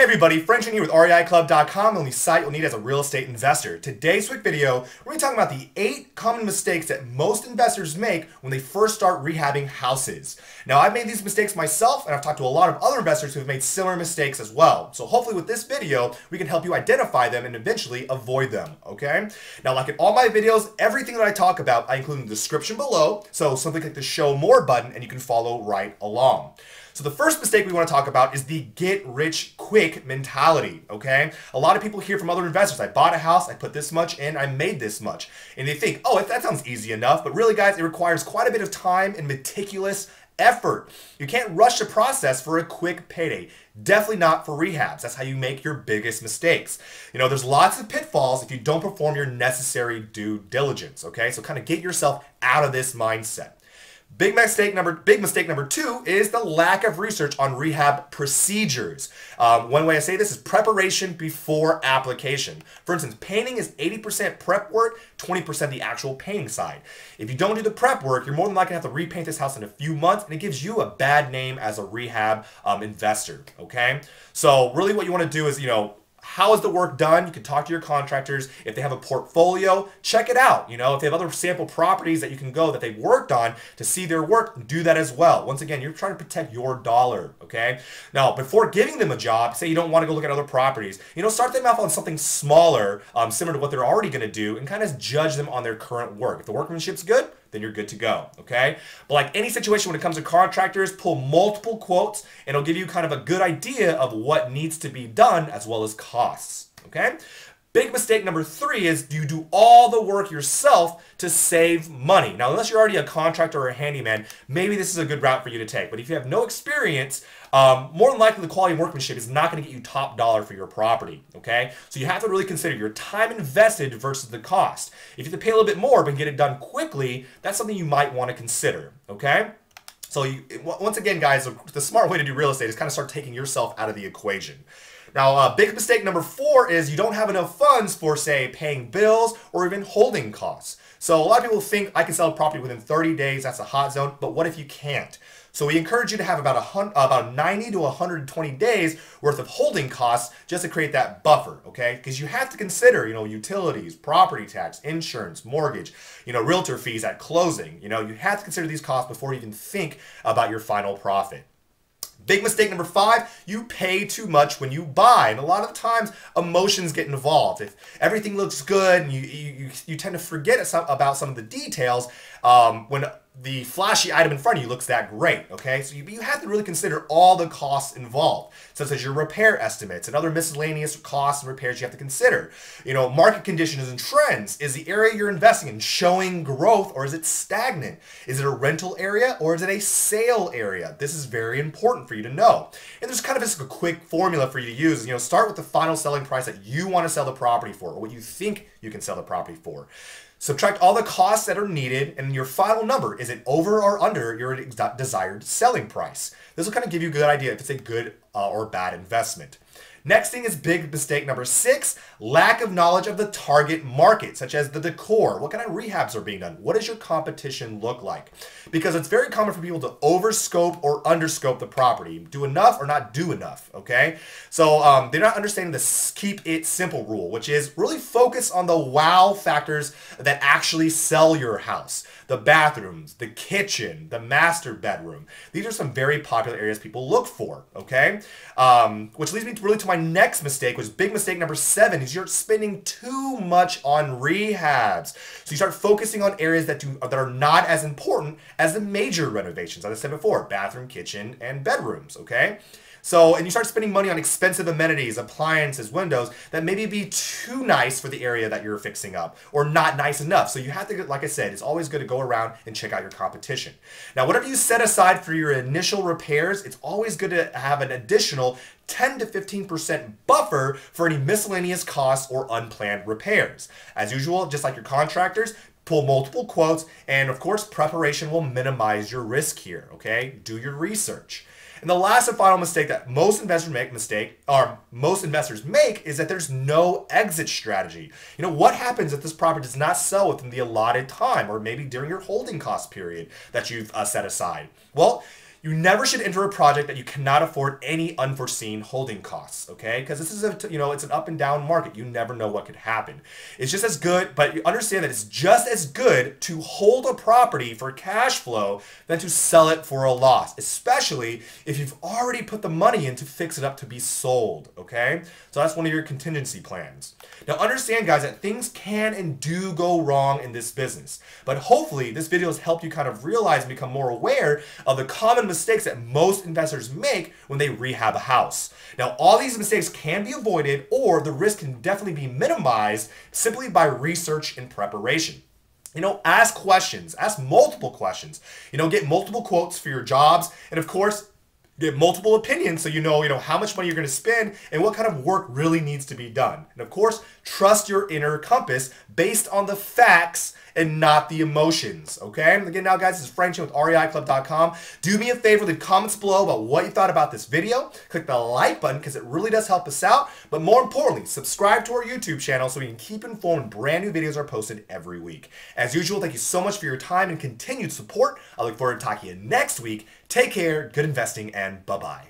Hey everybody, Frank Chen here with REIClub.com, the only site you'll need as a real estate investor. Today's quick video, we're going to be talking about the 8 common mistakes that most investors make when they first start rehabbing houses. Now, I've made these mistakes myself, and I've talked to a lot of other investors who have made similar mistakes as well. So hopefully with this video, we can help you identify them and eventually avoid them, okay? Now, like in all my videos, everything that I talk about, I include in the description below, so simply click the show more button and you can follow right along. So the first mistake we want to talk about is the get rich quick mentality, okay? A lot of people hear from other investors, I bought a house, I put this much in, I made this much. And they think, oh, that sounds easy enough. But really, guys, it requires quite a bit of time and meticulous effort. You can't rush the process for a quick payday. Definitely not for rehabs. That's how you make your biggest mistakes. You know, there's lots of pitfalls if you don't perform your necessary due diligence, okay? So kind of get yourself out of this mindset. Big mistake number 2 is the lack of research on rehab procedures. One way I say this is preparation before application. For instance, painting is 80% prep work, 20% the actual painting side. If you don't do the prep work, you're more than likely to have to repaint this house in a few months, and it gives you a bad name as a rehab investor, okay? So really what you want to do is, how is the work done? You can talk to your contractors. If they have a portfolio, check it out. If they have other sample properties that you can go that they've worked on to see their work, do that as well. Once again, you're trying to protect your dollar, okay? Now, before giving them a job, say you don't want to go look at other properties, start them off on something smaller, similar to what they're already going to do, and kind of judge them on their current work. If the workmanship's good, then you're good to go, okay? But like any situation when it comes to contractors, pull multiple quotes and it'll give you kind of a good idea of what needs to be done as well as costs, okay? Big mistake number 3 is you do all the work yourself to save money. Now, unless you're already a contractor or a handyman, maybe this is a good route for you to take. But if you have no experience, more than likely the quality of workmanship is not going to get you top dollar for your property, okay? So you have to really consider your time invested versus the cost. If you have to pay a little bit more but get it done quickly, that's something you might want to consider, okay? So once again, guys, the smart way to do real estate is kind of start taking yourself out of the equation. Now, big mistake number 4 is you don't have enough funds for, say, paying bills or even holding costs. So a lot of people think I can sell a property within 30 days, that's a hot zone, but what if you can't? So we encourage you to have about 90 to 120 days worth of holding costs just to create that buffer, okay? Because you have to consider, utilities, property tax, insurance, mortgage, realtor fees at closing. You have to consider these costs before you even think about your final profit. Big mistake number 5, you pay too much when you buy. And a lot of times emotions get involved. If everything looks good and you tend to forget about some of the details when the flashy item in front of you looks that great, okay? So you have to really consider all the costs involved, such as your repair estimates and other miscellaneous costs and repairs you have to consider. Market conditions and trends. Is the area you're investing in showing growth or is it stagnant? Is it a rental area or is it a sale area? This is very important for you to know. And there's kind of just a quick formula for you to use. Start with the final selling price that you want to sell the property for or what you think you can sell the property for. Subtract all the costs that are needed, and your final number, is it over or under your desired selling price? This will kind of give you a good idea if it's a good or bad investment. Next thing is big mistake number 6, lack of knowledge of the target market, such as the decor. What kind of rehabs are being done? What does your competition look like? Because it's very common for people to overscope or underscope the property. Do enough or not do enough, okay? So they're not understanding the keep it simple rule, which is really focus on the wow factors that actually sell your house. The bathrooms, the kitchen, the master bedroom. These are some very popular areas people look for, okay? Which leads me really to my next mistake, which is big mistake number 7, is you're spending too much on rehabs. So you start focusing on areas that are not as important as the major renovations, as I said before, bathroom, kitchen, and bedrooms, okay? So, and you start spending money on expensive amenities, appliances, windows that maybe be too nice for the area that you're fixing up or not nice enough. So you have to, like I said, it's always good to go around and check out your competition. Now, whatever you set aside for your initial repairs, it's always good to have an additional 10 to 15% buffer for any miscellaneous costs or unplanned repairs. As usual, just like your contractors, pull multiple quotes, and of course, preparation will minimize your risk here, okay? Do your research. And the last and final mistake that most investors make is that there's no exit strategy. What happens if this property does not sell within the allotted time or maybe during your holding cost period that you've set aside? Well, You never should enter a project that you cannot afford any unforeseen holding costs, okay? Because this is it's an up and down market. You never know what could happen. It's just as good, but you understand that it's just as good to hold a property for cash flow than to sell it for a loss, especially if you've already put the money in to fix it up to be sold, okay? So that's one of your contingency plans. Now understand, guys, that things can and do go wrong in this business, but hopefully this video has helped you kind of realize and become more aware of the common mistakes that most investors make when they rehab a house. Now, all these mistakes can be avoided, or the risk can definitely be minimized simply by research and preparation. Ask questions, ask multiple questions, get multiple quotes for your jobs, and of course, get multiple opinions so you know how much money you're going to spend and what kind of work really needs to be done. And of course, trust your inner compass based on the facts and not the emotions, okay? And again, now guys, this is Frank Chen with REIClub.com. Do me a favor, leave comments below about what you thought about this video. Click the like button because it really does help us out. But more importantly, subscribe to our YouTube channel so we can keep informed when brand new videos are posted every week. As usual, thank you so much for your time and continued support. I look forward to talking to you next week. Take care, good investing, and bye-bye.